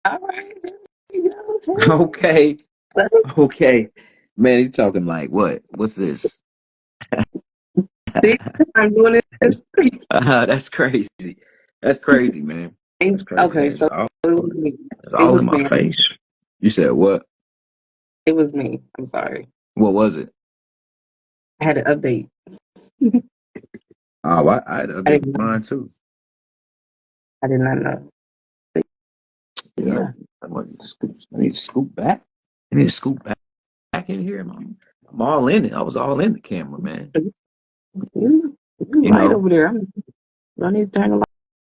All right, there we go. Okay, Hey. okay. Man, he's talking like what? What's this? See, I'm doing this. That's crazy. That's crazy, man. That's crazy. Okay, Hey, so it was me. it's It all in was my me. face. You said what? It was me. I'm sorry. What was it? I had to update. Oh, I had to I update didn't. mine too. I did not know. Yeah, Yeah. I need to scoop back. I need to scoop back in here, man. I'm all in it. I was all in the camera, man. You You light know, over there. I need to turn the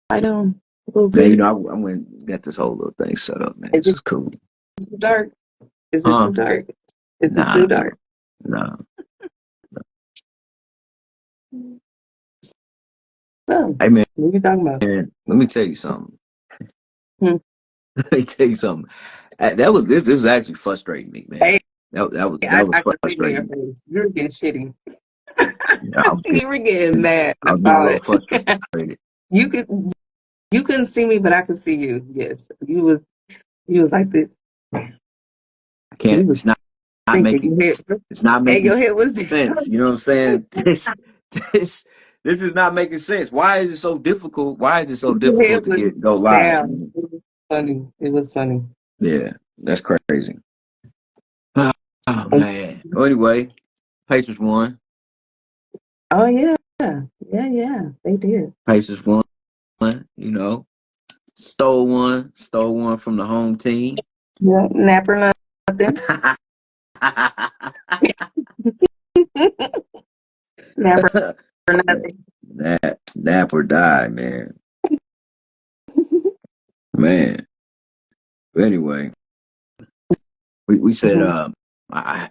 light on a little man. You bit. know, I'm gonna get this whole little thing set up, man. Is This it is cool, too dark? Is it huh? too dark? Is it Nah, too dark? nah. So, Hey, man. what are you talking about? Let me tell you something. Hmm. Let me tell you something. That was this. This is actually frustrating me, man. Hey, That was I could see it in your frustrating. face. You're getting shitty. Yeah, You were getting mad. I I was getting a saw little it. frustrated. You could you couldn't see me, but I could see you. Yes. You was like this. I can't. You was Not thinking making. your head It's not and making your head was sense. You know what I'm saying? This this is not making sense. Why is it so difficult? Why is it so your head difficult to was get go live, down. man? It was funny. It was funny. Yeah, that's crazy. Oh man. Well, anyway, Pacers won. Oh yeah. Yeah. They did. Pacers won. You know, stole one from the home team. Yeah. Nap or nothing. Nap or nothing. Nap or die, man. Man. But anyway, we said Mhm. I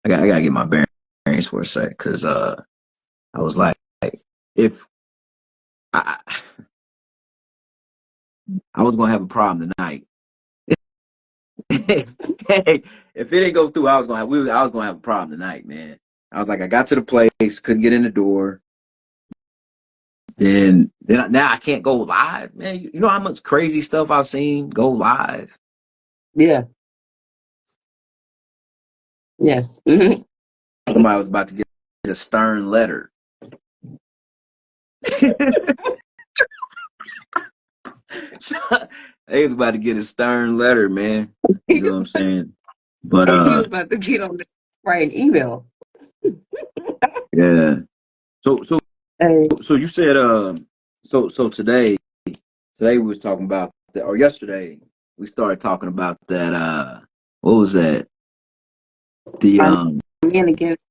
I gotta get my bearings for a sec because I was like if I I was gonna have a problem tonight. If it didn't go through, I was gonna have a problem tonight, man. I was like, I got to the place, couldn't get in the door. Now I can't go live, man. You know how much crazy stuff I've seen go live. Yeah. Yes. Mhm. Somebody was about to get a stern letter. So, they was about to get a stern letter, man. You know what I'm saying? But And he was about to get on the write an email. yeah. So so Hey, so you said so today we was talking about that, or yesterday we started talking about that what was that? The our men against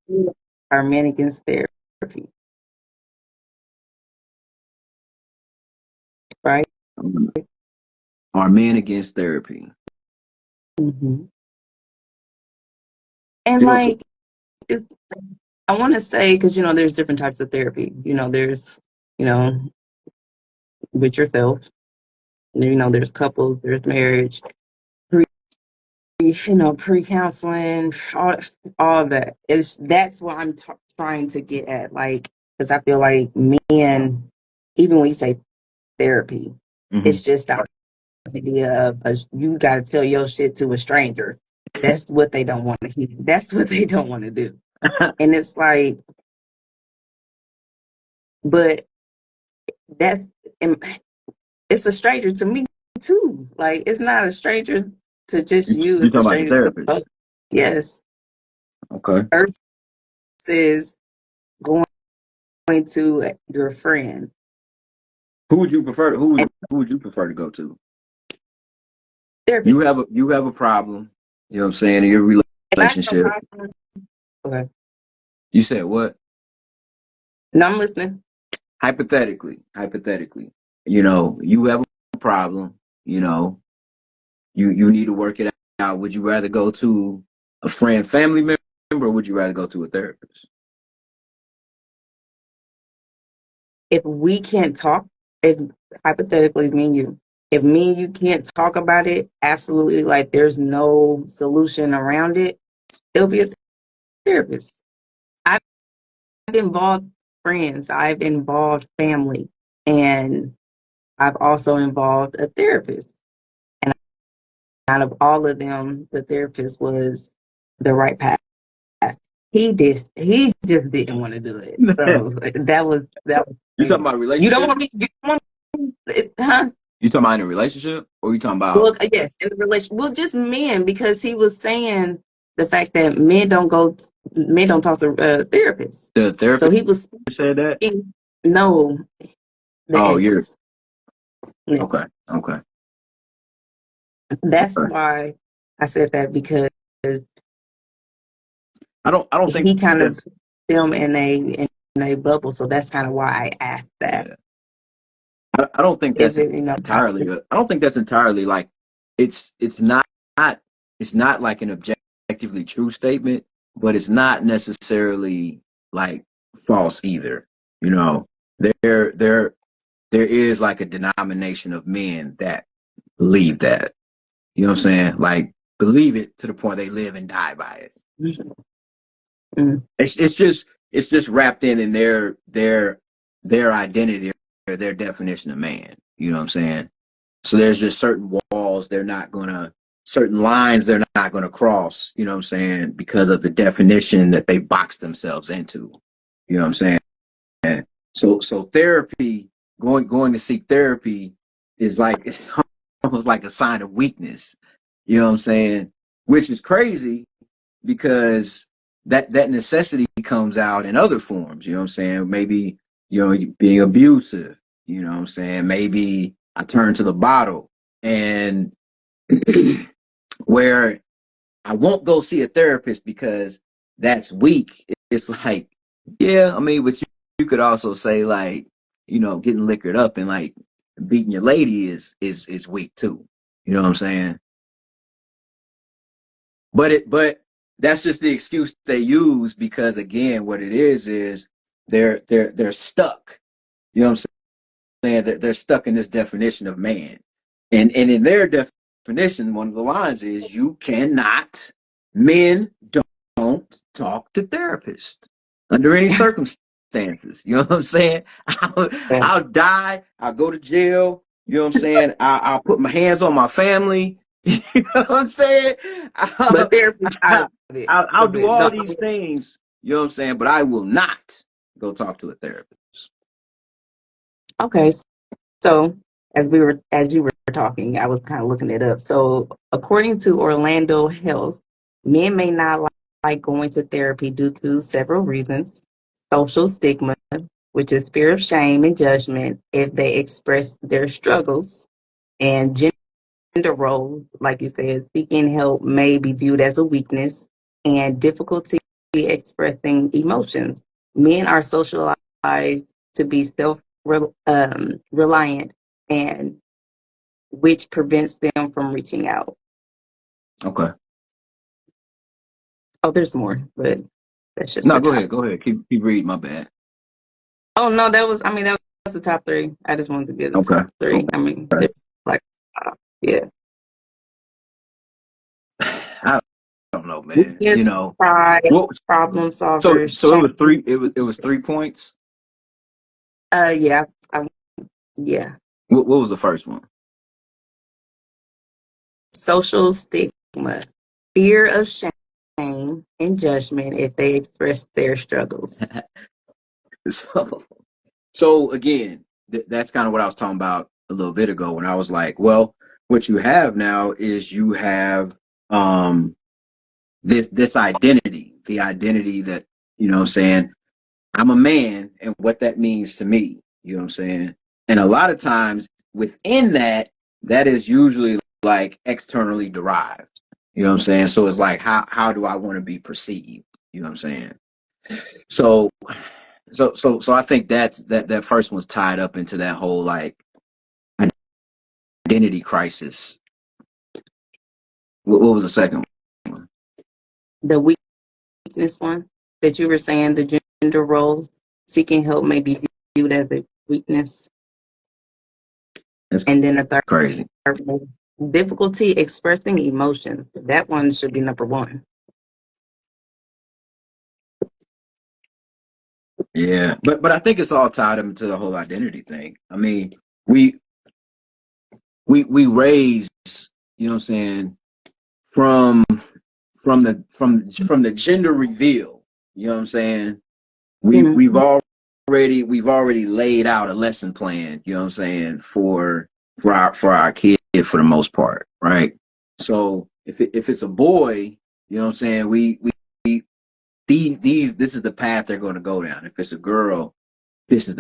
our men against therapy, right? our men against therapy. Hmm. And You know, so like, it's, I want to say because there's different types of therapy. There's you know with yourself. There's couples, there's marriage, pre pre counseling, all of that. That's what I'm trying to get at. Like, because I feel like men, even when you say therapy, mhm. it's just the idea of you got to tell your shit to a stranger. That's what they don't want to hear. That's what they don't want to do. And it's like, but that's it's a stranger to me too. Like it's not a stranger to just you. You It's a talking about the stranger to therapist? both. Yes, Okay. versus going to your friend Who would you prefer? and Who would you prefer to go to? therapist. You have a problem. You know what I'm saying in your And I have no relationship. problem. Okay, You said what? no, I'm listening. Hypothetically, you know, you have a problem. You know, you need to work it out. Would you rather go to a friend, family member, or would you rather go to a therapist? If we can't talk, if hypothetically me and you, if me and you can't talk about it, absolutely, like there's no solution around it, it'll be a therapist. I've involved friends, I've involved family, and I've also involved a therapist. And out of all of them, the therapist was the right path. He just didn't want to do it. So that was You talking crazy. about a You don't relationship? want me, you don't want it, huh? You talking about in a relationship, or you talking about Well, yes, in a relation. Well, just men, because he was saying the fact that men don't talk to therapists. the So therapist he was said that? speaking, no, the Oh, you're ex. Yeah. okay. Okay. That's Okay. why I said that, because I don't think he kind of that's them in a bubble. So that's kind of why I asked that. yeah. I don't think Is that's it entirely. I don't think that's entirely like it's it's not like an objectively true statement, but it's not necessarily like false either. You know, there there is like a denomination of men that believe that. You know what I'm saying? Like believe it to the point they live and die by it. mm, It's just wrapped in their identity or their definition of man. You know what I'm saying? So there's just certain walls certain lines they're not gonna cross. You know what I'm saying? Because of the definition that they box themselves into. You know what I'm saying? So therapy, going to seek therapy is like it's almost like a sign of weakness. You know what I'm saying? Which is crazy because that necessity comes out in other forms. You know what I'm saying? Maybe being abusive. You know what I'm saying? Maybe I turn to the bottle and where I won't go see a therapist because that's weak. It's like, yeah, I mean, but you could also say like, getting liquored up and like beating your lady is weak too. You know what I'm saying? But that's just the excuse they use because again, what it is they're stuck. You know what I'm saying? That they're stuck in this definition of man, and in their definition, one of the lines is you cannot men don't talk to therapists under any circumstances. You know what I'm saying? yeah. I'll die. I'll go to jail. You know what I'm saying? I'll put my hands on my family. You know what I'm saying? But I'll, therapy out of it I'll a do bit. all No, these things. You know what I'm saying? But I will not go talk to a therapist. okay. So as you were talking, I was kind of looking it up. So according to Orlando Health, men may not like going to therapy due to several reasons: social stigma, which is fear of shame and judgment if they express their struggles, and gender roles, like you said, seeking help may be viewed as a weakness, and difficulty expressing emotions. Men are socialized to be reliant, and which prevents them from reaching out. Okay. Oh, there's more, but that's just No, the go top. ahead. Go ahead. Keep reading. My bad. Oh no, that was the top three. I just wanted to give the Okay. top three. I mean, Okay. there's like, yeah, I don't know, man. weakness, pride, What? problem So solvers, so it was shame. three. It was 3 points. Yeah, yeah. What was the first one? Social stigma, fear of shame and judgment if they express their struggles. So so again, that's kind of what I was talking about a little bit ago when I was like, well, what you have now is you have this identity, the identity that what I'm saying, I'm a man and what that means to me. You know what I'm saying? And a lot of times within that, that is usually like externally derived. You know what I'm saying? So it's like how do I want to be perceived? You know what I'm saying? So so I think that first one's tied up into that whole like identity crisis. What was the second one? The weakness one that you were saying, the gender roles, seeking help may be viewed as a weakness. That's And then the third crazy. one, difficulty expressing emotions. That one should be number one. Yeah, but I think it's all tied into the whole identity thing. I mean, we we raise you know what I'm saying, from from the gender reveal, you know what I'm saying? We've Mm-hmm. already laid out a lesson plan, you know what I'm saying, for our kid for the most part, right? So if it's a boy, you know what I'm saying, we these this is the path they're going to go down. If it's a girl, this is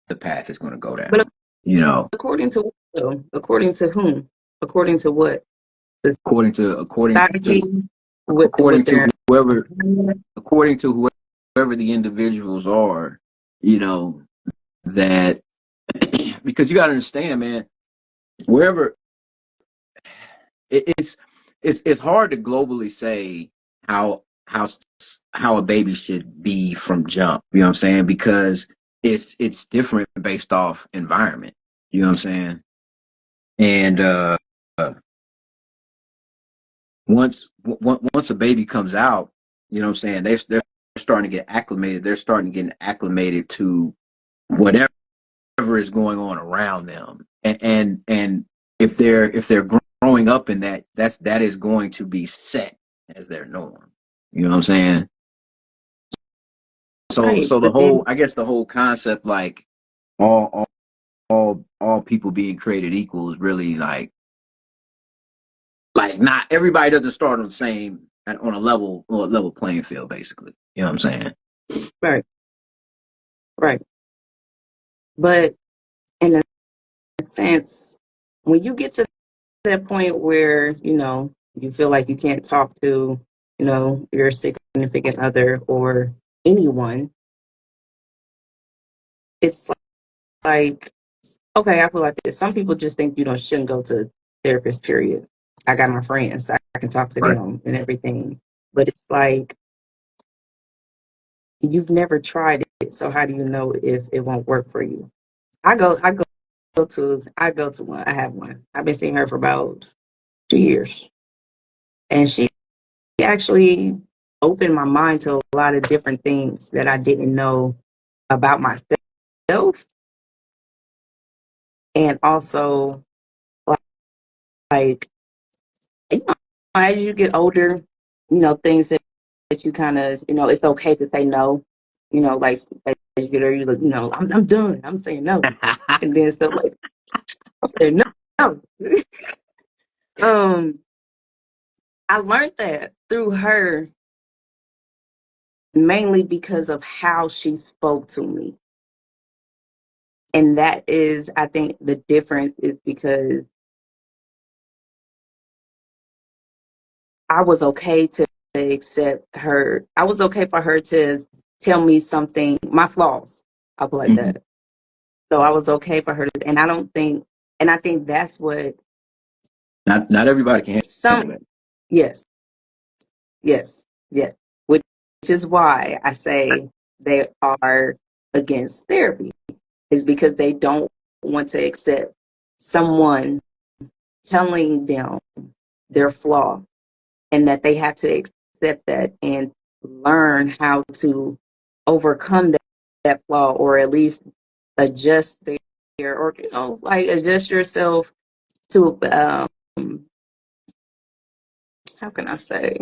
the path it's going to go But down. You know, according to what, though? According to whom? According to what? The according to strategy with according to their. whoever according to whoever the individuals are, you know, that because you got to understand, man, wherever it's it's hard to globally say how how how a baby should be from jump, you know what I'm saying? Because it's different based off environment, you know what I'm saying? And once a baby comes out, you know what I'm saying, they're starting to get acclimated. They're starting to get acclimated to whatever is going on around them, and if they're growing up in that is going to be set as their norm. You know what I'm saying? So Right, so the but whole, then I guess the whole concept, like all all people being created equal, is really like not everybody doesn't start on the same on a level playing field, basically. You know what I'm saying? right, right. But in a sense, when you get to that point where you feel like you can't talk to your significant other or anyone, it's like, okay, I feel like this. Some people just think shouldn't go to therapist, period. I got my friends, I can talk to Right. them and everything, but it's like you've never tried it, so how do you know if it won't work for you? I go to one. I have one. I've been seeing her for about 2 years, and she actually opened my mind to a lot of different things that I didn't know about myself, and also like as you get older, things that you kind of it's okay to say no. Like as you get older, you look, I'm done. I'm saying no, and then stuff like I'm saying no. No. um, I learned that through her mainly because of how she spoke to me. And that is, I think the difference is because I was okay to accept her. I was okay for her to tell me something, my flaws. I'll put it like Mm-hmm. that. So I was okay for her to, and I think that's what Not everybody can handle some, that. yes, yes, yes, which is why I say they are against therapy, is because they don't want to accept someone telling them their flaw, and that they have to accept that and learn how to overcome that flaw, or at least adjust or like adjust yourself to how can I say,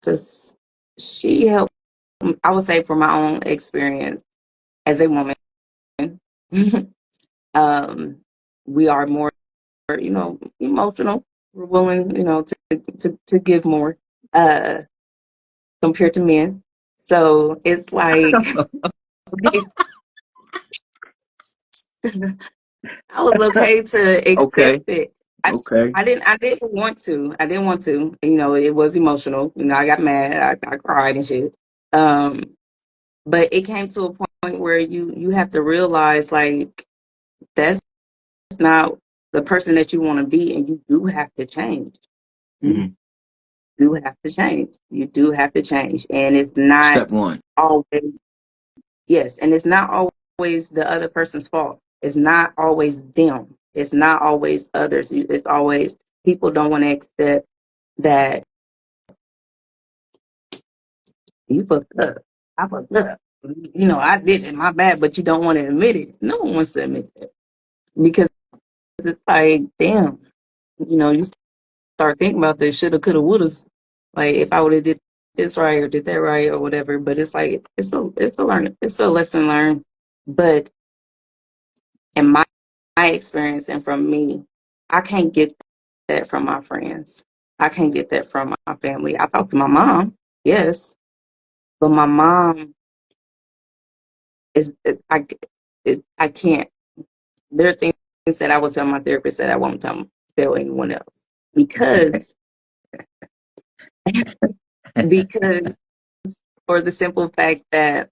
because she helped, I would say, from my own experience as a woman. um we are more emotional. We're willing to give more uh compared to men. So it's like I was okay to accept Okay. it. I, Okay. I didn't want to. I didn't want to. It was emotional. I got mad. I cried and shit. Um, but it came to a point where you have to realize, like, that's not the person that you want to be, and you do have to change. You Mm-hmm. do have to change. You do have to change, and it's not Step one. always. Yes, and it's not always the other person's fault. It's not always them. It's not always others. It's always people don't want to accept that you fucked up. I fucked up. I did it. My bad, but you don't want to admit it. No one wants to admit that because it's like, damn. you start thinking about this shoulda, coulda, wouldas. Like if I would have did this right or did that right or whatever. But it's like it's a lesson learned. But in my experience and from me, I can't get that from my friends. I can't get that from my family. I talk to my mom, yes, but my mom is I can't. There are things that I will tell my therapist that I won't tell anyone else because because for the simple fact that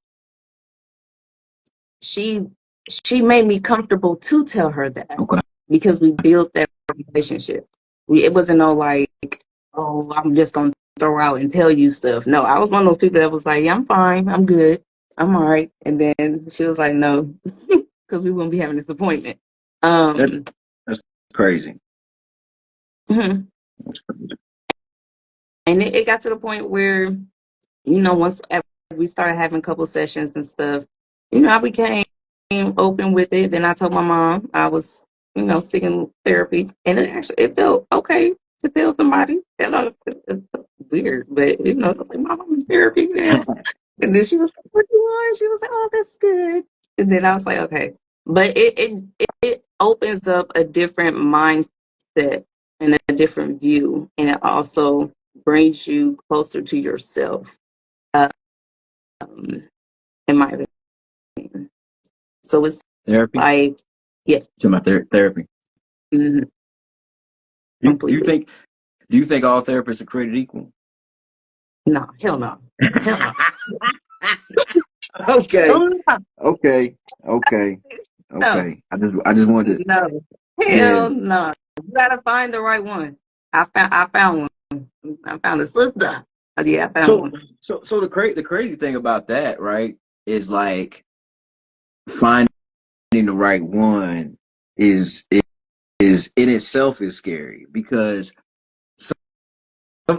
she she made me comfortable to tell her that Okay. because we built that relationship. It wasn't no like, oh, I'm just gonna throw out and tell you stuff. No, I was one of those people that was like, yeah, I'm fine, I'm good, I'm all right. And then she was like, no, because we wouldn't be having this appointment. That's Um, that's crazy. and That's crazy. it got to the point where once we started having a couple sessions and stuff, I became open with it. Then I told my mom I was, seeking therapy, and it felt okay to tell somebody. It felt weird, but like, Mom, I'm in therapy now. And then she was like, "What you are?" She was like, "Oh, that's good." And then I was like, "Okay," but it opens up a different mindset and a different view, and it also brings you closer to yourself. Um, in my opinion. So it's Therapy. like, yes, To my therapy. mhm, Do you completely. think all therapists are created equal? No, hell no. Hell no. Okay. Hell no. Okay. Okay. No. Okay. I just wanted to, No. yeah. Hell no. You gotta find the right one. I found one. I found a sister. Yeah, I found So one. so the crazy thing about that, right, is like finding the right one is is in itself is scary because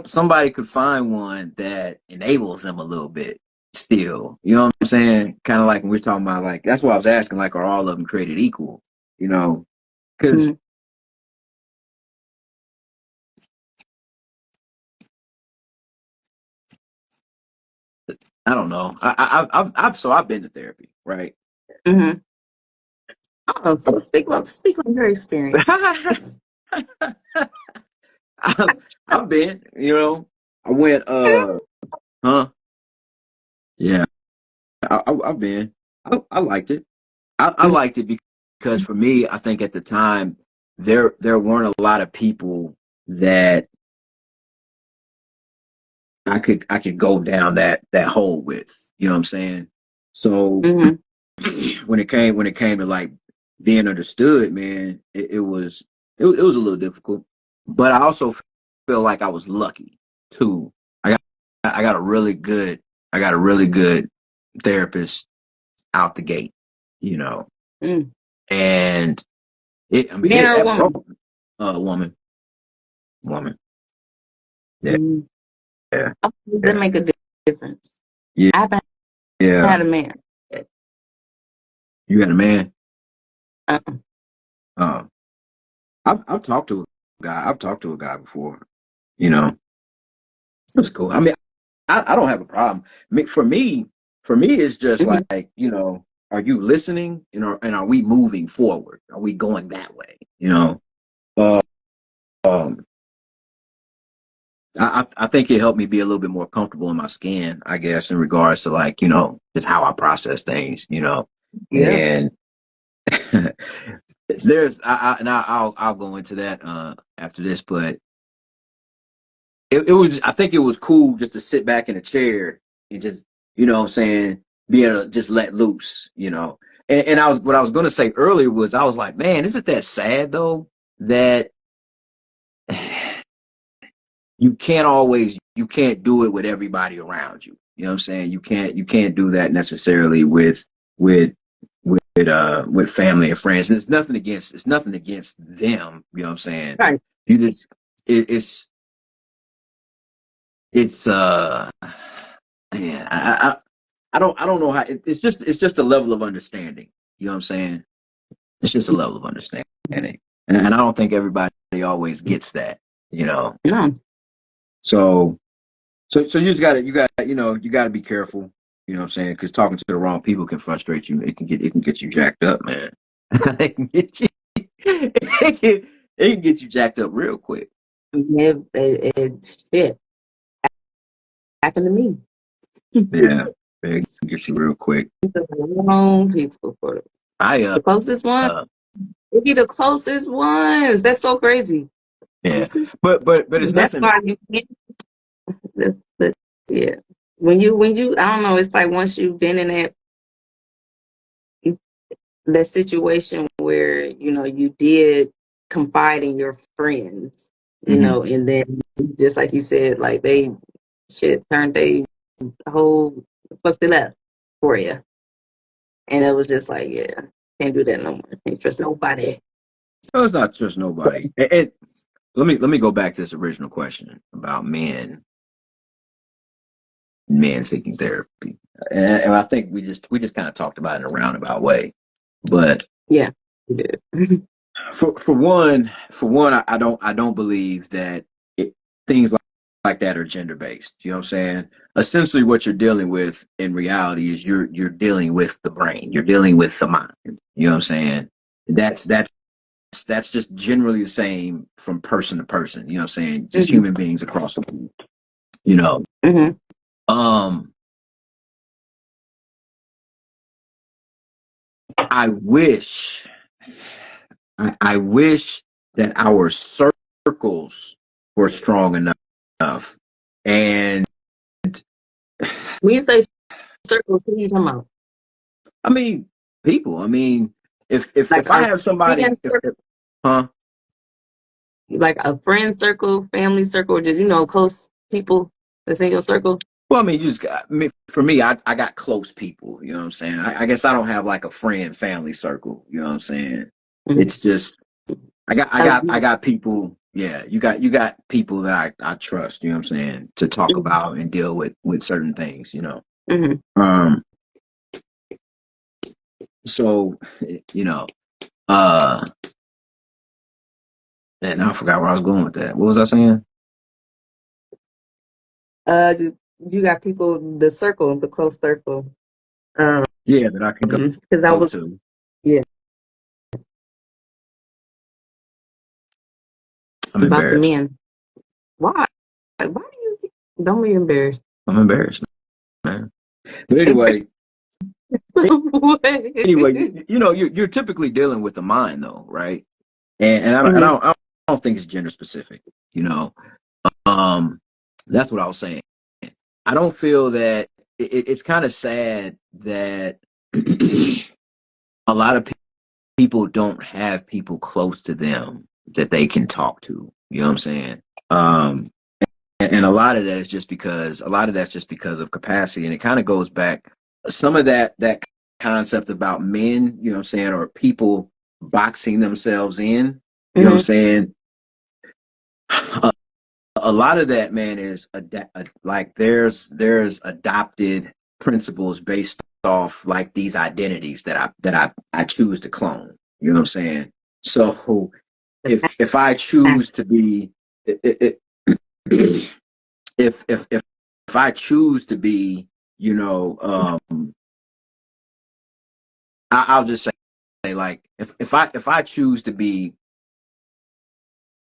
somebody could find one that enables them a little bit still. You know what I'm saying? Kind of like when we're talking about like that's why I was asking like are all of them created equal? You know, because Mm, I don't know. I've been to therapy, right? mm-hmm. Oh, so speak on your experience. I've, I've been, I went, huh? Yeah, I've been. I liked it. I Mm, liked it because for me, I think at the time there weren't a lot of people that I could go down that hole with. You know what I'm saying? So mm-hmm. when it came to like being understood, man, it was a little difficult. But I also feel like I was lucky too. I got I got a really good I got a really good therapist out the gate, you know, Mm. and I mean, Man or woman? woman, woman, yeah, Mm. yeah, I think that yeah, make a difference. yeah, I haven't yeah. had a man. You got a man? Uh-uh. Um, I've talked to a guy. I've talked to a guy before. You know, it was cool. I mean, I don't have a problem. For me, it's just Mhm. like are you listening? And are we moving forward? Are we going that way? Uh, um, I think it helped me be a little bit more comfortable in my skin, I guess, in regards to like just how I process things. Yeah. And there's and I'll go into that after this, but it was I think it was cool just to sit back in a chair and just what I'm saying, be able to just let loose, and what I was gonna say earlier was I was like, man, isn't that sad though that you can't do it with everybody around you. You know what I'm saying? You can't do that necessarily with with family and friends. And it's nothing against them, you know what I'm saying? Right. You just it, it's man, I don't know how it's just a level of understanding. You know what I'm saying? It's just a level of understanding. and I don't think everybody always gets that, you know. No. So so you got to be careful, you know what I'm saying? Because talking to the wrong people can frustrate you. It can get you jacked up, man. it can get you it can get you jacked up real quick. Shit happened to me. Yeah, it can get you real quick. It's the wrong people for I the closest one. uh They be the closest ones. That's so crazy. yeah, Closest. but it's That's nothing. why you can't. That's yeah. When you I don't know. It's like once you've been in that situation where you did confide in your friends, Mhm. and then just like you said, like they shit turned they whole fucked it up for you, and it was just like, yeah, can't do that no more. Can't trust nobody. No, it's not just nobody. Let me go back to this original question about men seeking therapy, and I think we just kind of talked about it in a roundabout way. But Yeah, you did. for one, I don't believe that things like that are gender based. You know what I'm saying? Essentially, what you're dealing with in reality is you're dealing with the brain. You're dealing with the mind. You know what I'm saying? That's just generally the same from person to person. You know what I'm saying? Just Hmm. human beings across the board. You know. Hmm. Um, I wish, I wish that our circles were strong enough, and When you say circles, who are you talking about? I mean, people. I mean, Like if I a have somebody, friend circle, huh? like a friend circle, family circle, or just close people that's in your circle. Well, I mean, you just got I mean, for me. I got close people. You know what I'm saying? I guess I don't have like a friend family circle. You know what I'm saying? Mm-hmm. It's just I got people. Yeah, you got people that I trust. You know what I'm saying? To talk about and deal with certain things. You know. Mm-hmm. Um. So, you know. Uh. And I forgot where I was going with that. What was I saying? You got people, the circle, the close circle. Yeah, that I can Because I go was, to. yeah, I'm about the embarrassed. men. Why? Why do you don't be embarrassed? I'm embarrassed, man. But Embarrassed what? anyway, you know, you're typically dealing with the mind, though, right? And Mhm. I don't think it's gender specific. You know, um, that's what I was saying. I don't feel that it's kind of sad that a lot of people don't have people close to them that they can talk to. You know what I'm saying? Um, and a lot of that's just because of capacity, and it kind of goes back some of that concept about men. You know what I'm saying? Or people boxing themselves in. You know what I'm Mhm. saying? A lot of that, man, is like there's adopted principles based off like these identities that I choose to clone. You know what I'm saying? So if I choose to be if I choose to be, you know, I'll just say like if I choose to be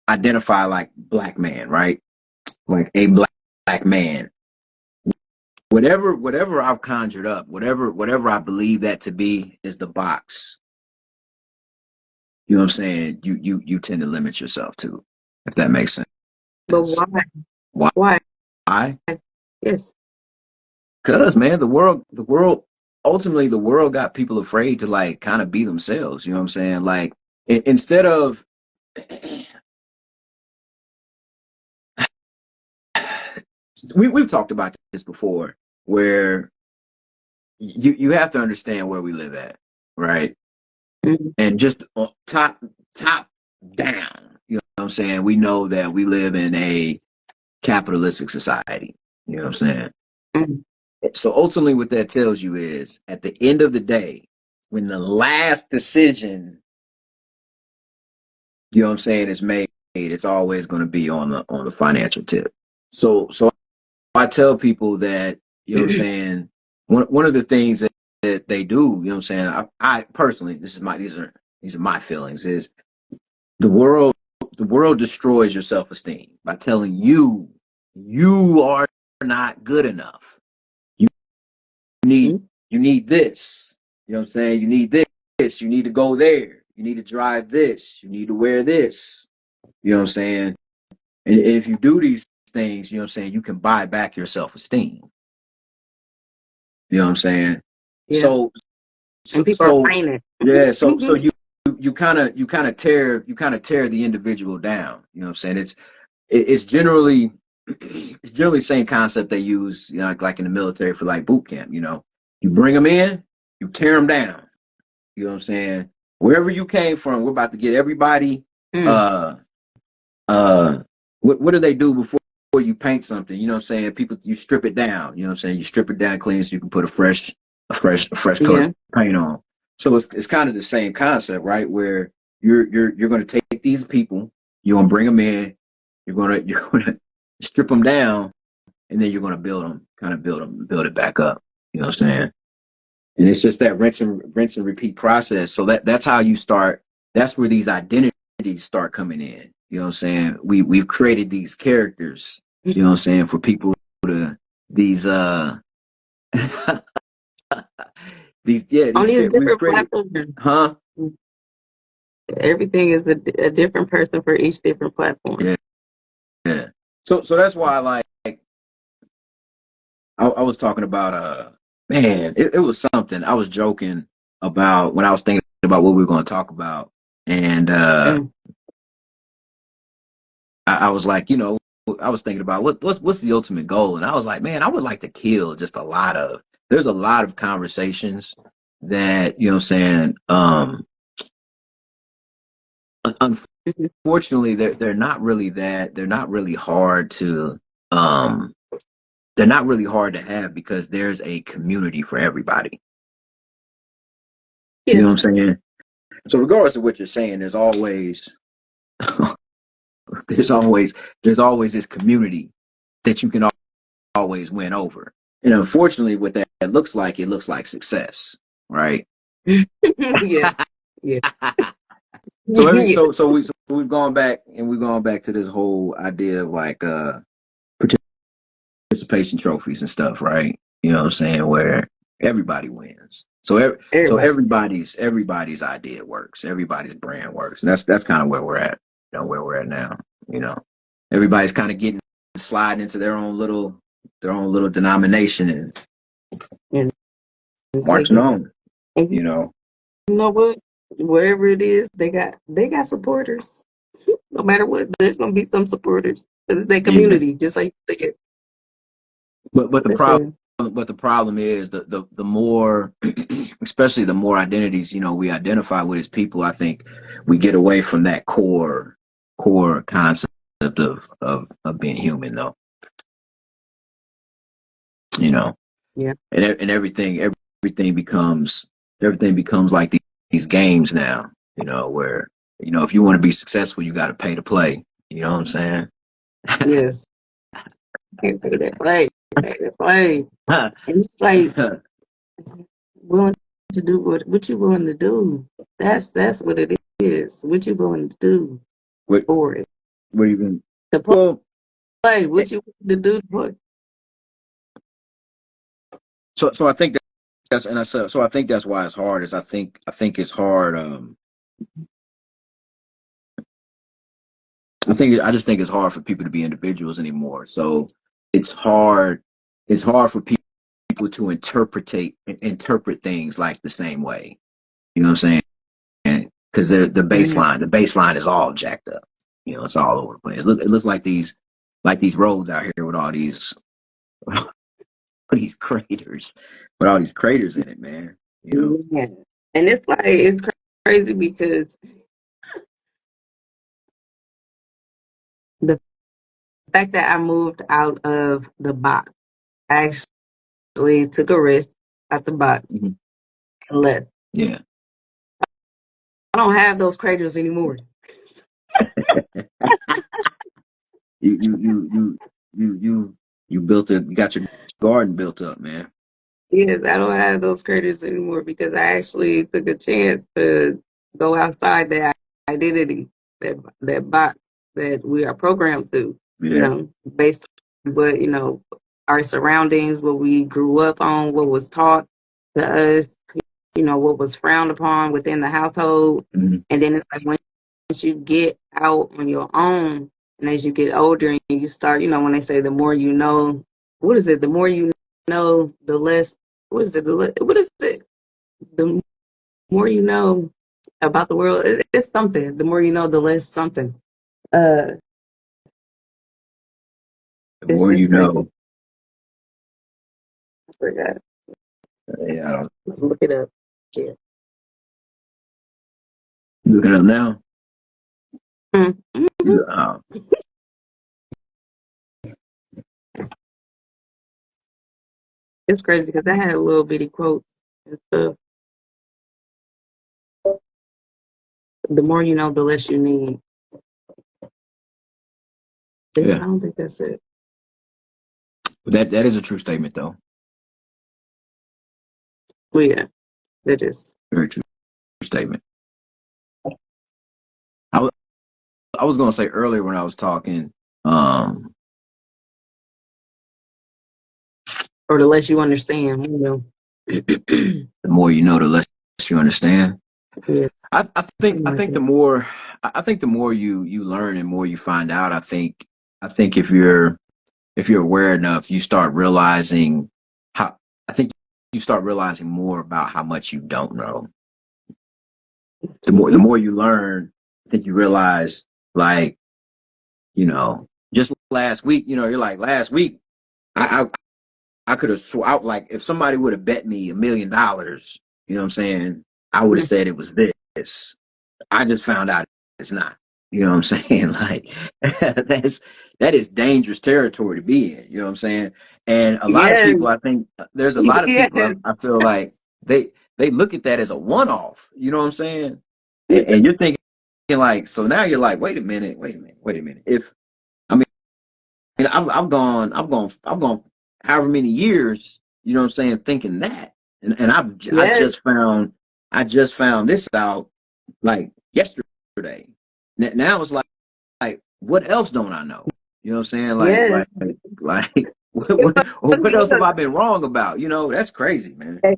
identify like black man, right? Like a black man, whatever I've conjured up, whatever I believe that to be is the box. You know what I'm saying? You tend to limit yourself to, if that makes But sense. why? Why? Why? Why? Yes. Because man, the world ultimately the world got people afraid to like kind of be themselves. You know what I'm saying? Like instead of we've talked about this before, where you have to understand where we live at, right? Mhm. And just top down, you know what I'm saying? We know that we live in a capitalistic society. You know what I'm saying? Mhm. So ultimately, what that tells you is, at the end of the day, when the last decision you know what I'm saying, is made, it's always going to be on the financial tip. So I tell people that, you know what I'm saying, one of the things that they do, you know what I'm saying, I personally, these are my feelings, is the world the world destroys your self-esteem by telling you you are not good enough. You need Mhm. you need this. You know what I'm saying? You need this. You need to go there. You need to drive this. You need to wear this. You know what I'm saying? And if you do these things, you know what I'm saying, you can buy back your self-esteem. You know what I'm saying? Yeah. So And so, people are so playing it. yeah, so you kind of tear the individual down. You know what I'm saying? It's generally it's generally the same concept they use, you know, like in the military for like boot camp. You know, you bring them in, you tear them down. You know what I'm saying? Wherever you came from, we're about to get everybody. Mm. Uh, what do they do before you paint something? You know what I'm saying? People, you strip it down. You know what I'm saying? You strip it down clean so you can put a fresh coat of Yeah. paint on. So it's kind of the same concept, right? Where you're going to take these people, you're going to bring them in, you're going to strip them down, and then you're going to build it back up. You know what I'm saying? And it's just that rinse and repeat process. So that's how you start. That's where these identities start coming in. You know what I'm saying? We've created these characters. You know what I'm saying, for people to these these On these we've different created, platforms. huh? Everything is a different person for each different platform. Yeah, yeah. So that's why I was talking about man, it was something I was joking about when I was thinking about what we were going to talk about, and Mm. I was like, I was thinking about what's the ultimate goal, and I was like, man, I would like to kill just a lot of. There's a lot of conversations that, you know what I'm saying. Mhm. Unfortunately, they're not really that. They're not really hard to. Um, they're not really hard to have because there's a community for everybody. You Yeah. know what I'm saying? So regardless of what you're saying, there's always there's always this community that you can always win over. And unfortunately, what that looks like, it looks like success, right? Yes. Yes. So Yes. we've gone back and we've gone back to this whole idea of like participation trophies and stuff, right? You know what I'm saying? Where everybody wins. So Everybody. everybody's idea works. Everybody's brand works. And that's kind of where we're at. Where we're at now. You know, everybody's kind of getting sliding into their own little denomination and And marching taking. on. And You know, you know what? Wherever it is, they got supporters. No matter what, there's gonna be some supporters. It's their yeah. community, just like you said. But That's real. the problem is the more especially the more identities, we identify with as people, I think we get away from that core concept of being human, though. you know Yeah. and everything becomes like these games now, where if you want to be successful, you got to pay to play. You know what I'm saying? Yes. Can't pay that play. Pay that play. And it's like willing to do what you willing to do. That's what it is. What you willing to do what for it. what even The well play. eh, What you willing to do for it. so I think so I think that's why it's hard. Is I think it's hard. I just think it's hard for people to be individuals anymore. So it's hard. It's hard for people to interpret things like the same way. You know what I'm saying? Because Mhm. the baseline is all jacked up. It's all over the place. It looks like these roads out here with all these these craters, with all these craters in it, man. Yeah. And it's like it's crazy because the fact that I moved out of the box, I actually took a risk out the box Mhm. and left. Yeah. I don't have those craters anymore. You built a you got your garden built up, man. Yes, I don't have those craters anymore because I actually took a chance to go outside that identity, that box that we are programmed to, Yeah. based on what, our surroundings, what we grew up on, what was taught to us, what was frowned upon within the household. Mm-hmm. And then it's like once you get out on your own and as you get older and you start, when they say the more you know, what is it? The more you know, the less, what is it? What is it? The more you know about the world, it's something. The more you know, the less something. Uh, The it's more you just crazy. know. I forgot. Yeah, I don't Look it up. Yeah. you looking up now. Mm-hmm. You, It's crazy because I had little bitty quotes and stuff. The more you know, the less you need. I yeah. don't think that's it. That is a true statement though. Well, yeah, it is. Very true statement. I was I was gonna say earlier when I was talking, um, Or the less you understand, the more you know, the less you understand. Yeah, I something like think the that. more I think the more you learn and more you find out, I think if you're aware enough, you start realizing how I think you start realizing more about how much you don't know. The more you learn, I think you realize like, just last week, you're like last week I I could have swore out like if somebody would have bet me $1 million, you know what I'm saying? I would have said it was this. I just found out it's not. You know what I'm saying? Like that's that is dangerous territory to be in. You know what I'm saying? And a lot of Yes, people, I think, there's a lot of yes, people I feel like they look at that as a one off. You know what I'm saying? And you're thinking like, so now you're like, wait a minute. If I mean, I've gone however many years. You know what I'm saying? Thinking that, and yes, I just found this out like yesterday. Now it's like what else don't I know? You know what I'm saying? yes. Like It's what funny else have because I been wrong about? That's crazy, man. and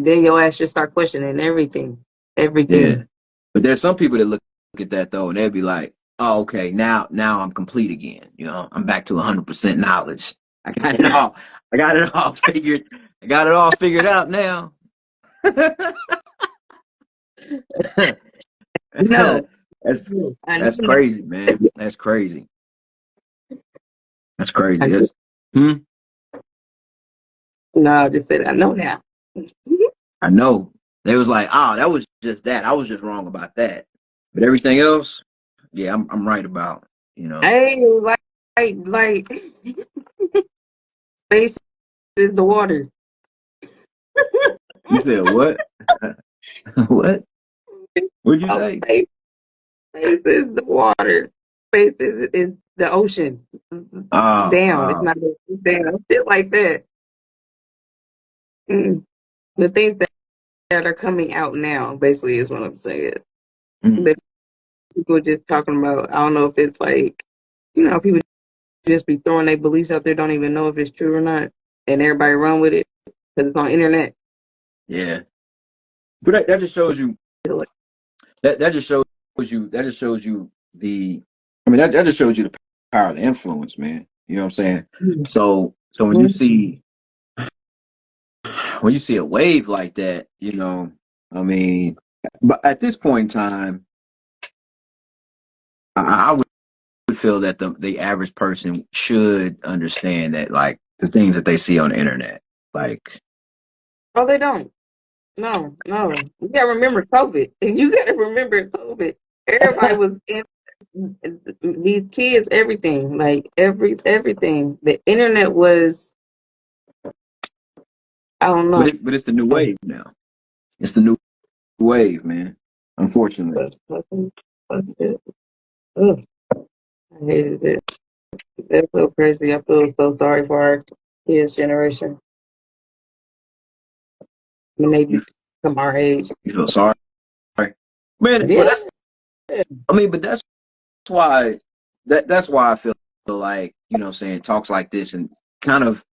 then your ass just start questioning everything, Yeah. everything. But there's some people that look at that though, and they'll be like, "Oh, okay, now I'm complete again. I'm back to 100% knowledge. I got it all. I got it all figured. I got it all figured out now." No, that's I know that's now. crazy, man. That's crazy. That's crazy. I just, That's hmm. no, I just said I know now. I know. They was like, "Oh, that was just that. I was just wrong about that." But everything else, yeah, I'm right about. You know. Hey, like space is the water. You said what? What? What'd you Oh, say? space is the water. Space is the ocean. Oh, Down. It's oh, not down. Shit like that. Mm. The things that are coming out now, basically, is what I'm saying. mm, That people just talking about. I don't know if it's like, people just be throwing their beliefs out there, don't even know if it's true or not, and everybody run with it because it's on internet. yeah. But that just shows you that just shows you the. I mean, that just shows you the power of the influence, man. You know what I'm saying? So when you see a wave like that, I mean, but at this point in time, I would feel that the average person should understand that like the things that they see on the internet, like Oh, they don't. No, no. You gotta remember COVID. You gotta remember COVID. Everybody was in these kids, everything. Like everything. The internet was, I don't know. but it's the new wave now. It's the new wave, man. Unfortunately. But fucking, fuck it. Ugh. I hated it. That's so crazy. I feel so sorry for our kids' generation when they You become our age. you feel sorry, man. But Yeah. that's why that's why I feel like, you know what I'm saying, talks like this and kind of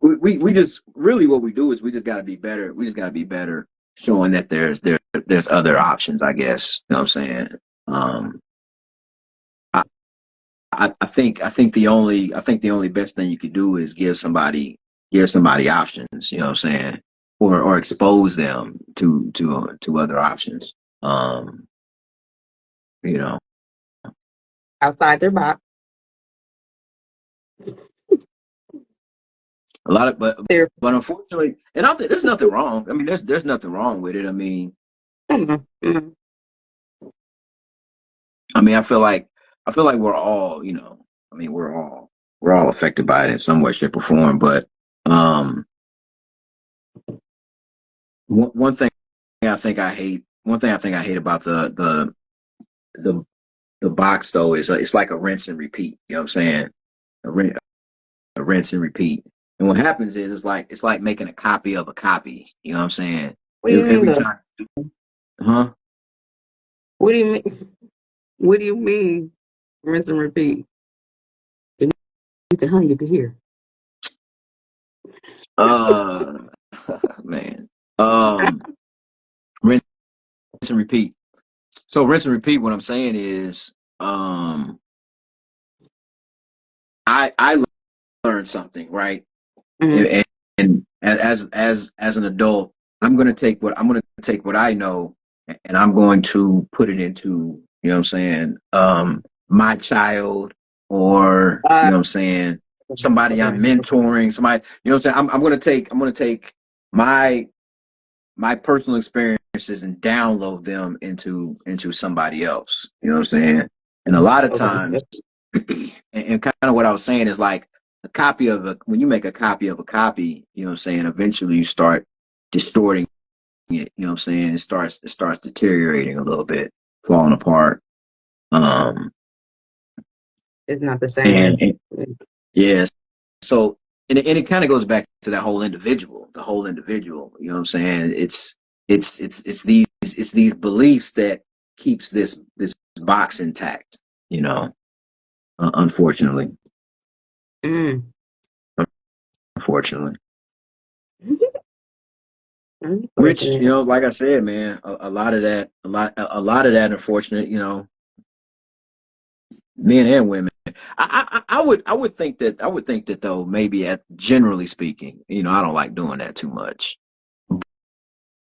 we just really what we do is we just got to be better. We just got to be better showing that there's other options, I guess. You know what I'm saying? Um, I, I think the only best thing you could do is give somebody options. You know what I'm saying? Or expose them to other options. Um, you know, Outside their box. a lot of They're, but unfortunately, and I think there's nothing wrong. I mean, there's nothing wrong with it. mm-hmm. I mean, I feel like we're all, I mean, we're all affected by it in some way, shape, or form. But um, one thing I think I hate about the the box though is it's like a rinse and repeat. You know what I'm saying? A, rin- a rinse and repeat. And what happens is it's like making a copy of a copy. You know what I'm saying? What do you mean Every though? time, huh? What do you mean? What do you mean? Rinse and repeat. You can hear. Uh, man. Um, rinse and repeat. So rinse and repeat. What I'm saying is, um, I learned something, right? Mm-hmm. And as an adult, I'm gonna take what I know, and I'm going to put it into, you know what I'm saying, my child, or you know what I'm saying, somebody I'm Okay. mentoring, somebody, you know what I'm saying. I'm gonna take my my personal experiences and download them into somebody else. You know what I'm saying? And a lot of Okay. times, and kind of what I was saying is like when you make a copy of a copy, you know what I'm saying, eventually you start distorting it, you know what I'm saying? It starts deteriorating a little bit, falling apart. Um It's not the and, same. and yes. So and it kind of goes back to that whole individual, you know what I'm saying? It's these beliefs that keeps this box intact, you know, unfortunately. Mm. Unfortunately. Which, Unfortunate. like I said, man, a lot of that, a lot of that, unfortunate, men and women. I would think that though, maybe generally speaking, I don't like doing that too much.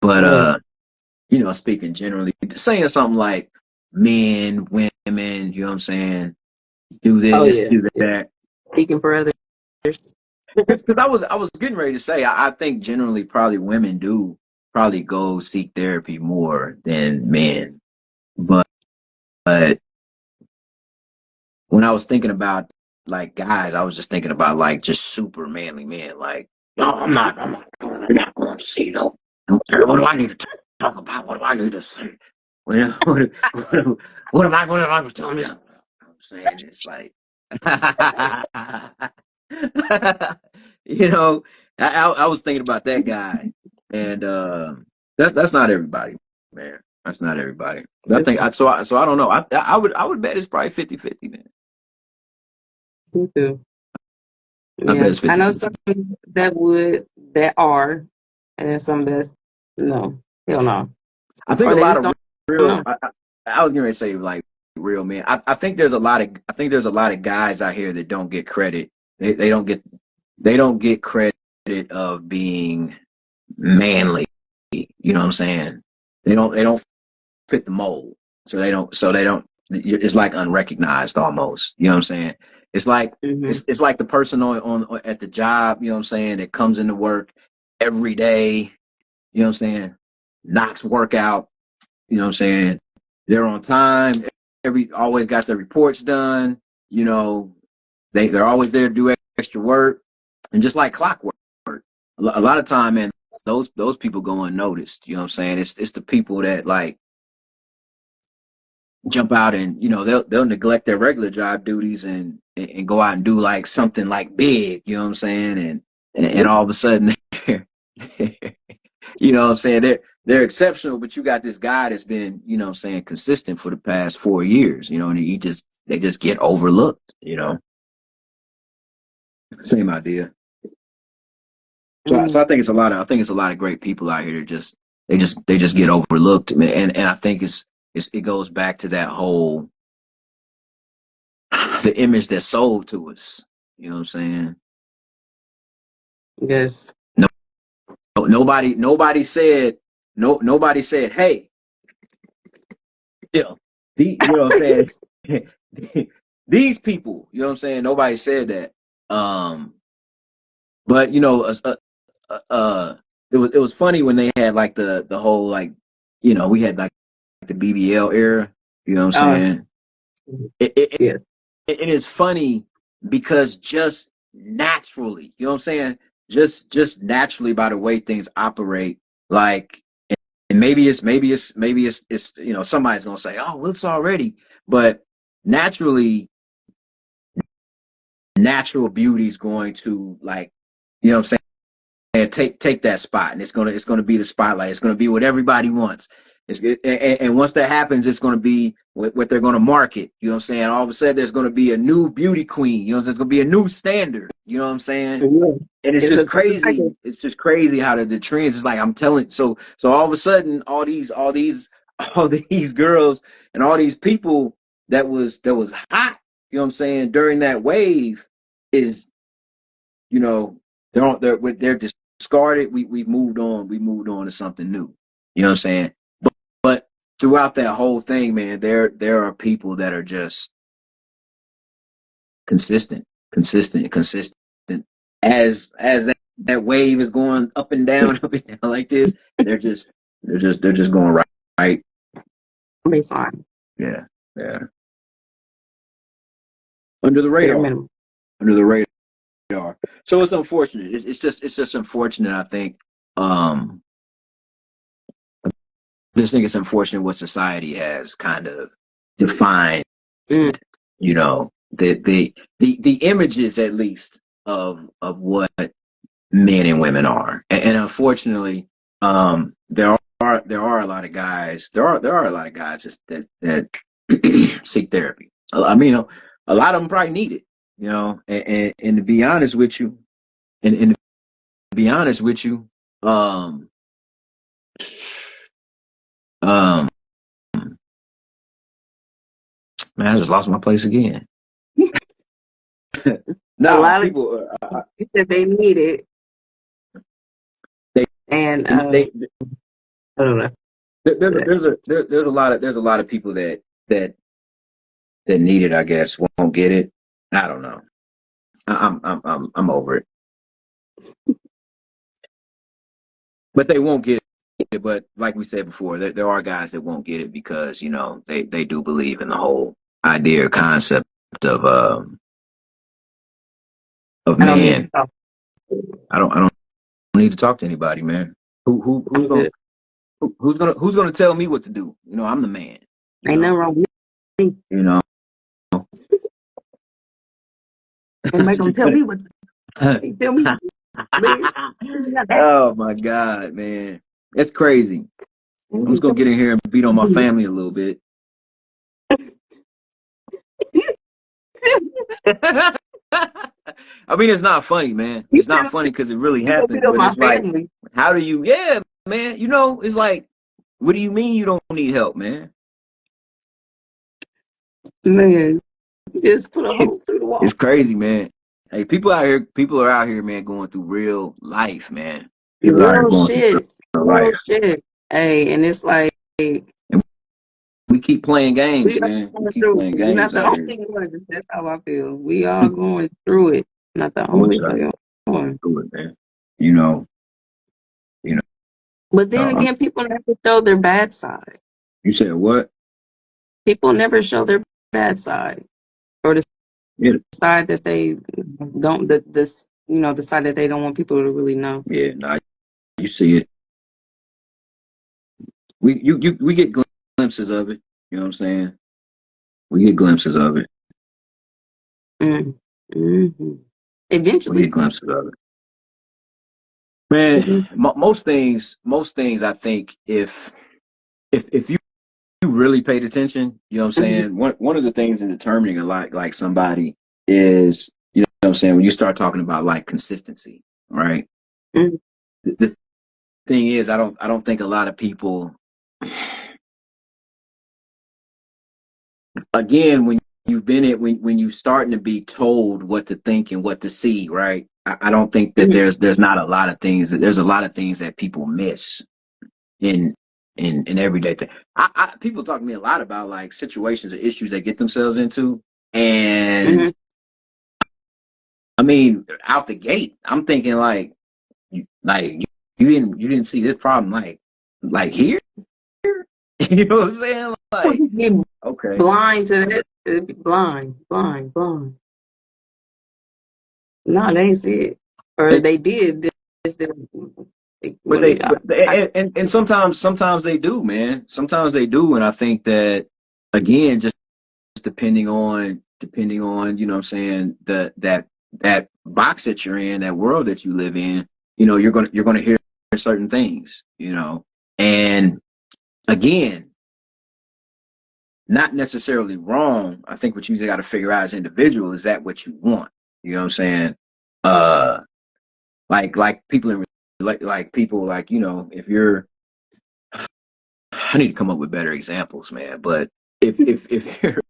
But What? speaking generally, saying something like men, women, you know what I'm saying, do Oh this, yeah. do Yeah. that. Speaking for others. Because I was getting ready to say, I think generally probably women do probably go seek therapy more than men. But when I was thinking about like guys, I was just thinking about like just super manly men. Like, no, I'm not going to see no. What do I need to talk about? What do I need to say? What am I telling you? I'm saying it's like, you know, I was thinking about that guy, and that's not everybody, man. That's not everybody. I It's think so I don't know. I would bet it's probably 50-50, man. me too. I bet Yeah. it's I know 50-50. some that are, and then some that no. Hell no. I think Or a they lot just of don't real. know. I was going to say like real men. I think there's a lot of guys out here that don't get credit. They don't get credit of being manly. You know what I'm saying? They don't fit the mold. So they don't. It's like unrecognized almost. You know what I'm saying? It's like Mm-hmm. it's like the person on at the job. You know what I'm saying? That comes into work every day. You know what I'm saying? Knocks work out. You know what I'm saying? They're on time. Always got their reports done. You know, they're always there to do extra work, and just like clockwork. A lot of time, man, those people go unnoticed. You know what I'm saying? It's the people that like jump out and, you know, they'll neglect their regular job duties and go out and do like something like big, you know what I'm saying? And all of a sudden you know what I'm saying, they're exceptional, but you got this guy that's been, you know what I'm saying, consistent for the past 4 years, you know, and they just get overlooked, you know. Same idea. So I think it's a lot of great people out here that they just get overlooked, and I think it goes back to that whole the image that's sold to us. You know what I'm saying? Yes. No, nobody said nobody said, hey, you know, you know what I'm saying? These people, you know what I'm saying? Nobody said that. But you know, it was funny when they had like the whole like, you know, we had like the BBL era. You know what I'm saying? It, Yes. it is funny because just naturally, you know what I'm saying? Just naturally by the way things operate, like, and maybe it's you know, somebody's gonna say, oh, well, it's already, but naturally, natural beauty is going to, like, you know what I'm saying, and take that spot, and it's gonna be the spotlight. It's gonna be what everybody wants. And once that happens, it's gonna be what they're gonna market. You know what I'm saying? All of a sudden, there's gonna be a new beauty queen. You know, there's gonna be a new standard. You know what I'm saying? Yeah. And it's It's just a crazy. It's just crazy how the trends is like, I'm telling. So all of a sudden, all these girls and all these people that was hot. You know what I'm saying, during that wave is, you know, they're discarded. We've moved on. We moved on to something new. You know what I'm saying? But throughout that whole thing, man, there are people that are just consistent. As that wave is going up and down like this, they're just going right. baseline. Yeah, yeah. Under the Bare radar. minimum. Under the radar. So it's unfortunate. It's just unfortunate, I think. Just think it's unfortunate what society has kind of defined, you know, the images, at least, of what men and women are. And unfortunately, there are a lot of guys, there are a lot of guys just that seek therapy. I mean, a lot of them probably need it, you know, and to be honest with you, and to be honest with you, um, man, I just lost my place again. A Nah, lot of people, you said they need it, they, and they, I don't know. there's a lot of people that need it, I guess, won't get it. I don't know. I'm over it, but they won't get it. But like we said before, there are guys that won't get it because, you know, they do believe in the whole idea or concept of I don't need to man. talk. I don't need to talk to anybody, man. I'm good. Who's gonna tell me what to do? You know, I'm the man. You Ain't nothing know, wrong with me. you know. And make them tell me what. They tell me, Liz. Oh my God, man, that's crazy. I'm just gonna get in here and beat on my family a little bit. I mean, it's not funny, man. You It's not funny because it really gonna beat happened. up But my it's like, family, how do you? Yeah, man. You know, it's like, what do you mean you don't need help, man? man. You just put a hole It's through the it's wall. crazy, man. Hey, people are out here, man, going through real life, man. People are out here Real going through shit. real Real life. shit. Hey, and it's like And we keep playing games, we are man. We going keep through. playing We're not games the out here. only ones. That's how I feel. We are going through it. Not the Going only to one. do it, man. You know, you But then know. again, people never show their bad side. You said what? People never show their bad side, or the Yeah, side that they don't. This, you know, the side that they don't want people to really know. yeah. Nah, you see it. We get glimpses of it. You know what I'm saying? We get glimpses of it. Mm-hmm. We get Eventually. glimpses of it. Man, Eventually. most things, I think, if you really paid attention, you know what I'm Mm-hmm. saying? One of the things in determining a lot like somebody is, you know what I'm saying, when you start talking about like consistency, right? Mm-hmm. The thing is, I don't think a lot of people, again, when you've been it when you starting to be told what to think and what to see, right? I don't think that Mm-hmm. there's not a lot of things that there's a lot of things that people miss in in everyday thing. People talk to me a lot about like situations or issues they get themselves into, Mm-hmm. and I mean, out the gate, I'm thinking like, you didn't see this problem like here, you know what I'm saying? Like, Be okay, blind to that. Be blind, blind, blind. No, they ain't see it, or they, they did. Just but when they, and sometimes they do, man. Sometimes they do, and I think that again, just depending on you know what I'm saying that box that you're in, that world that you live in, you know, you're gonna hear certain things, you know, and again, not necessarily wrong. I think what you got to figure out as an individual is that what you want. You know what I'm saying? Uh, like people in like people like you know if you're I need to come up with better examples, man. But if you're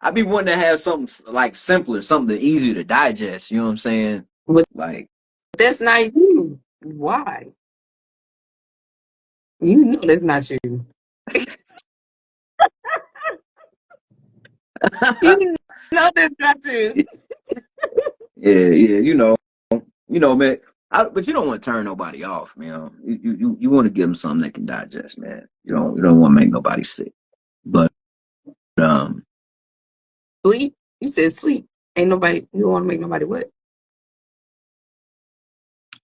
I'd be wanting to have something like simpler, something easier to digest. You know what I'm saying? but Like, that's not you. Why? You know that's not you. You know that's not you. yeah, man. But you don't want to turn nobody off, man. You want to give them something they can digest, man. You don't want to make nobody sick. But um, Sleep. You said sleep. Ain't nobody. You don't want to make nobody what?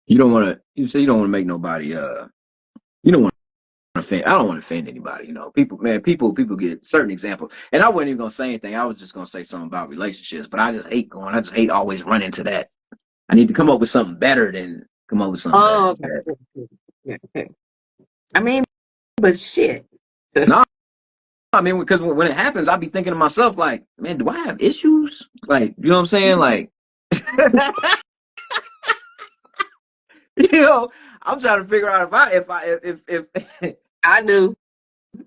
you don't want to. You say you don't want to make nobody. You don't want to offend. I don't want to offend anybody. You know, people, man. People get certain examples, and I wasn't even gonna say anything. I was just gonna say something about relationships. But I just hate going. I just hate always running to that. I need to come up with something better than come up with something better Oh, than okay. that. Yeah, okay. I mean, but shit. No, I mean, because when it happens, I'll be thinking to myself, like, man, do I have issues? Like, you know what I'm saying? Like, you know, I'm trying to figure out if I do.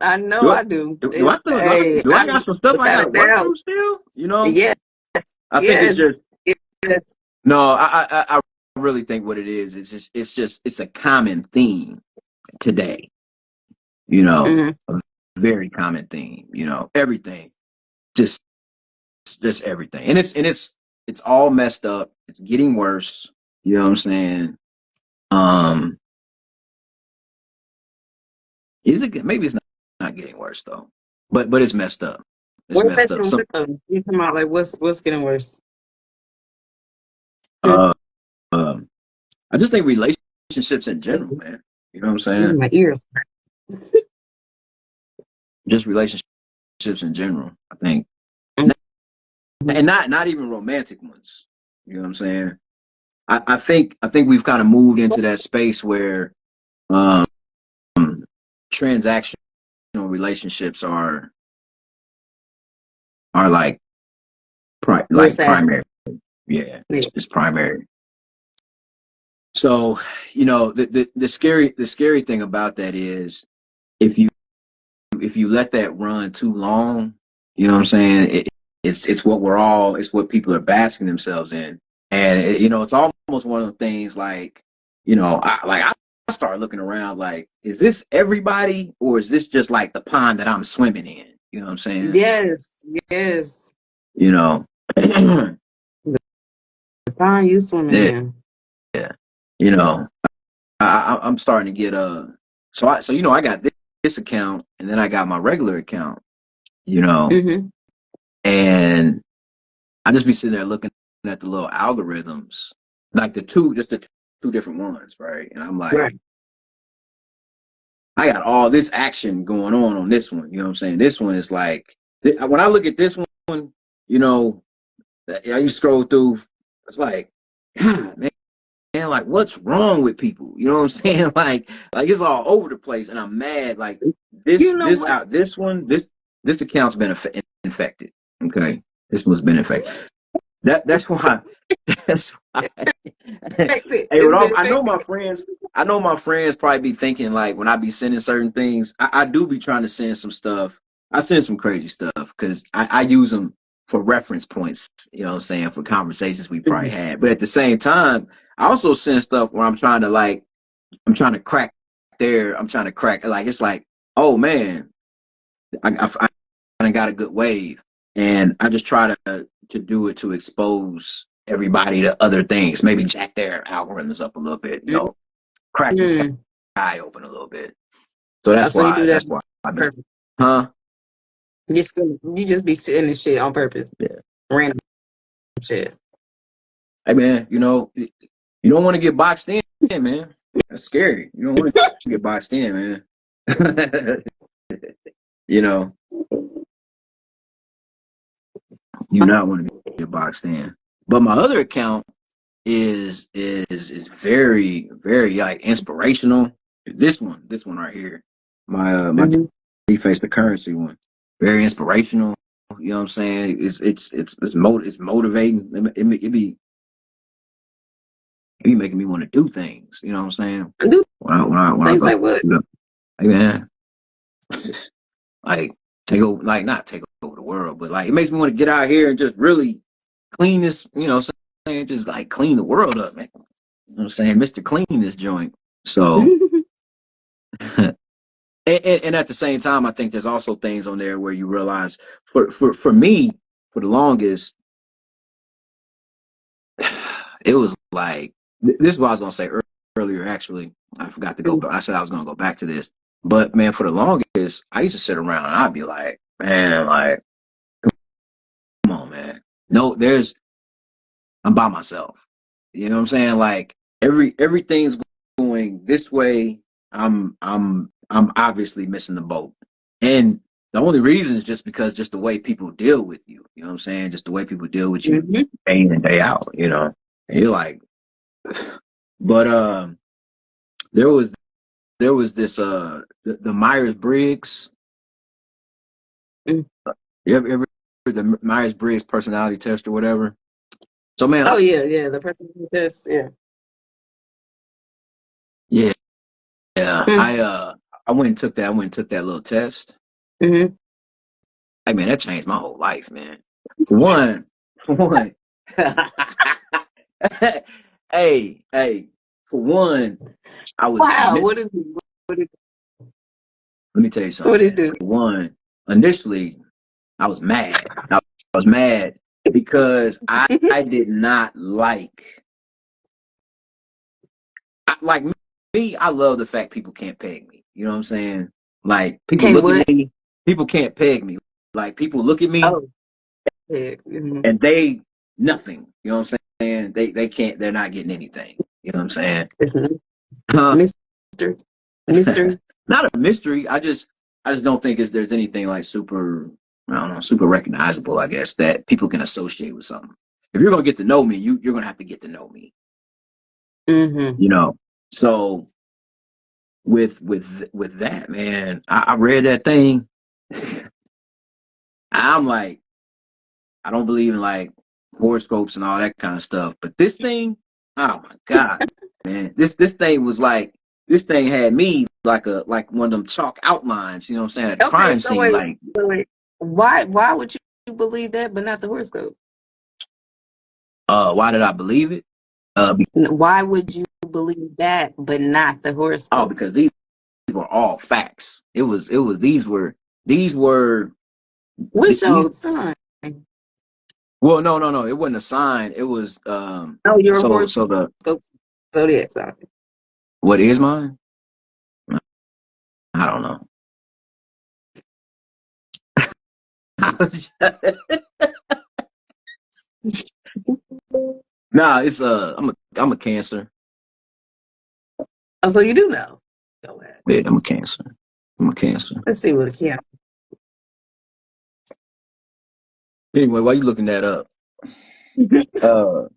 I know do I I do. do I It's still hey, do I got some stuff I got without a to work doubt. through still? You know, Yes, I think it's yes, just yes. no. I really think what it is. It's a common theme today. You know, Mm-hmm. a very common theme. You know, everything just everything, and it's all messed up. It's getting worse. You know what I'm saying? Um, is it? Maybe it's not getting worse though, but it's messed up. It's What's messed up. messing Some with them? You come out like what's getting worse? uh, um, I just think relationships in general, man. You know what I'm saying? My ears. Just relationships in general. I think, Mhm. and not even romantic ones. You know what I'm saying? I think we've kind of moved into that space where um, transactional relationships are We're sad. primary. Yeah, Yeah. it's primary. So, you know, the scary thing about that is if you let that run too long, you know what I'm saying? It's what it's what people are basking themselves in, and you know, it's almost one of the things like, you know, I start looking around like, is this everybody or is this just like the pond that I'm swimming in? You know what I'm saying? Yes, yes. You know, yeah, The pond you swimming in. you know, I'm starting to get so you know I got this account and then I got my regular account, you know, Mm-hmm. and I just be sitting there looking at the little algorithms, like the two different ones, right? And I'm like, Right. I got all this action going on this one. You know what I'm saying? This one is like, when I look at this one, you know, you scroll through, it's like, God, man, like what's wrong with people? You know what I'm saying? Like it's all over the place, and I'm mad. Like You know what? this account's been infected. Okay, this one's been infected. That's why. That's why. Hey, It's been I know my friends probably be thinking like when I be sending certain things, I do be trying to send some stuff. I send some crazy stuff because I use them for reference points, you know what I'm saying, for conversations we probably affected. had. But at the same time, I also send stuff where I'm trying to crack I'm trying to crack, like, it's like, oh man, I got a good wave. And I just try to do it to expose everybody to other things, maybe jack their algorithms up a little bit, you know, crack the Mm-hmm. sky open a little bit. So So you do that that's why I've been, purpose. huh? You just be sitting this shit on purpose. Yeah. Random shit. Hey man, you know, you don't want to get boxed in, man. That's scary. You don't want to get boxed in, man. You know, you not want to get boxed in. But my other account is very, very like inspirational. This one right here, my Mm-hmm. deface the currency one, very inspirational. You know what I'm saying? It's motivating. It be making me want to do things. You know what I'm saying? Do When I things go, like what? hey man, like take over, like not take over the world, but like it makes me want to get out here and just really clean this. You know what I'm saying? Just like clean the world up, man. You know what I'm saying? Mr. Clean this joint. So and at the same time, I think there's also things on there where you realize for me, for the longest, it was like this is what I was gonna say earlier. Actually, I forgot to go, but I said I was gonna go back to this. But man, for the longest, I used to sit around and I'd be like, man, like, come on, man. No, I'm by myself. You know what I'm saying? Like everything's going this way. I'm obviously missing the boat. And the only reason is just because just the way people deal with you. You know what I'm saying? Just the way people deal with you Mm-hmm. day in and day out, you know. And you're like, but there was this the Myers Briggs. Mm. You ever the Myers Briggs personality test or whatever? So man, Oh yeah. The person who says yeah. yeah, yeah. Mm. I went and took that. I went and took that little test. Mm-hmm. Hey man, that changed my whole life, man. For one, for one. hey, for one, I was Wow. What did let me tell you what something, did it man. do? For one, initially I was mad. I was mad because I did not like me, I love the fact people can't peg me. You know what I'm saying? Like people Can't look at what? me, people can't peg me. Like people look at me Oh yeah. Mm-hmm. and they nothing. You know what I'm saying? They can't. They're not getting anything. You know what I'm saying? It's Huh? Mister Mystery. Not a mystery. I just don't think there's anything like super. I don't know, super recognizable. I guess that people can associate with something. If you're gonna get to know me, you're gonna have to get to know me. Mm-hmm. You know. So with that, man, I read that thing. I'm like, I don't believe in like horoscopes and all that kind of stuff. But this thing, oh my God, man. This thing was like this thing had me like one of them chalk outlines, you know what I'm saying, at the Okay, crime so scene. Like, wait. Why would you believe that but not the horoscope? why did I believe it? Why would you believe that but not the Oh, horoscope? because these were all facts. It was these were What's these your sign? well, no. It wasn't a sign. It was Oh, your so horoscope the zodiac sign. what is mine? I don't know. Nah, it's I'm a Cancer. Oh, so you do know. Go ahead. Yeah, I'm a Cancer. I'm a Cancer. Let's see what Kim. Anyway, while you looking that up, uh,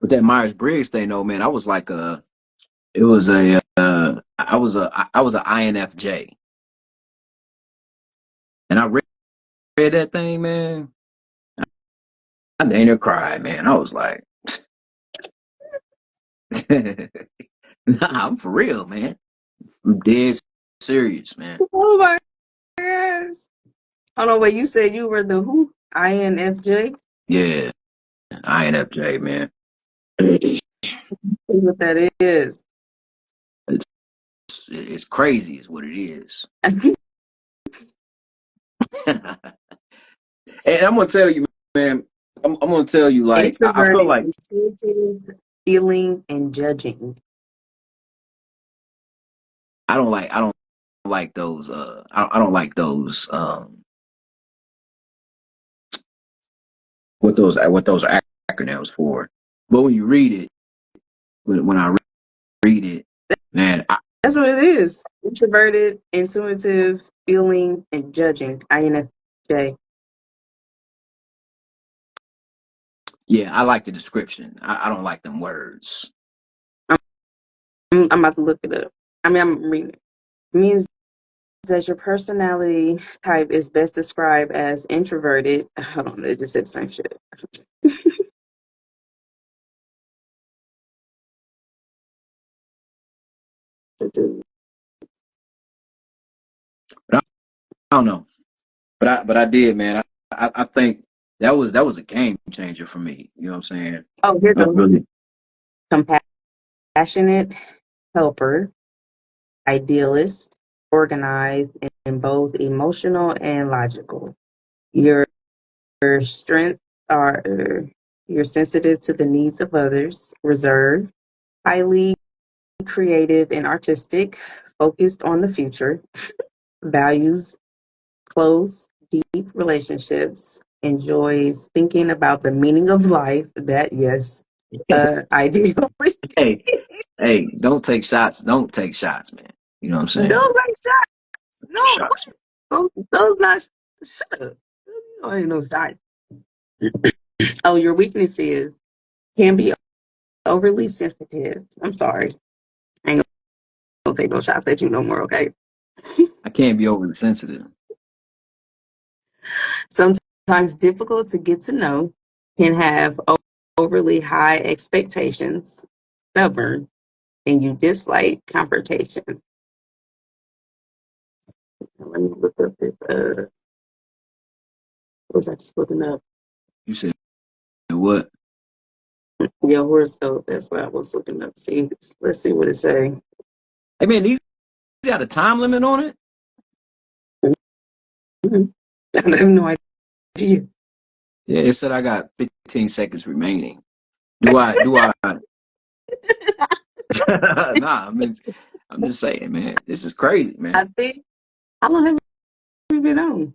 with that Myers Briggs thing, though, man, I was like it was a, I was an INFJ, and I read that thing, man. I dang near cried, man. I was like, nah, I'm for real, man. I'm dead serious, man. Oh my gosh. Hold on, wait, you said you were the who? INFJ? Yeah, INFJ, man. It's See what that is. it's crazy, is what it is. And I'm gonna tell you, man. I'm gonna tell you, like I feel Introverted, like intuitive, feeling, and judging. I don't like those. I don't like those. What those are acronyms for. But when you read it, when I read it, man, That's what it is. Introverted, intuitive, feeling, and judging. INFJ. yeah, I like the description. I don't like them words. I'm about to look it up. I mean, I'm reading it. It means that your personality type is best described as introverted. Hold on, it just said the same shit. But I don't know. But I did, man. I think that was a game changer for me. You know what I'm saying? Oh, here That's goes. really Compassionate, helper, idealist, organized, and both emotional and logical. Your strengths are you're sensitive to the needs of others, reserved, highly creative and artistic, focused on the future, values close, deep relationships, enjoys thinking about the meaning of life. That, yes, idealistic. hey hey don't take shots. Don't take shots, man. You know what I'm saying? Those ain't shots. No, Shots. those not. Shut up. No, ain't no shot. Oh, your weakness is can be overly sensitive. I'm sorry. I ain't gonna take no shots at you no more, okay? I can't be overly sensitive. Sometimes difficult to get to know, can have overly high expectations, stubborn, and you dislike confrontation. Let me look up this. What was I just looking up? You said what? Your horoscope. That's what I was looking up. See, let's see what it say. Hey, man, these got a time limit on it? Mhm. I have no idea. Yeah, it said I got 15 seconds remaining. Do I nah, I'm just saying, man. This is crazy, I man. think. How long have you been on?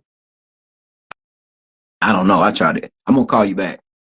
I don't know. I tried it. I'm gonna call you back.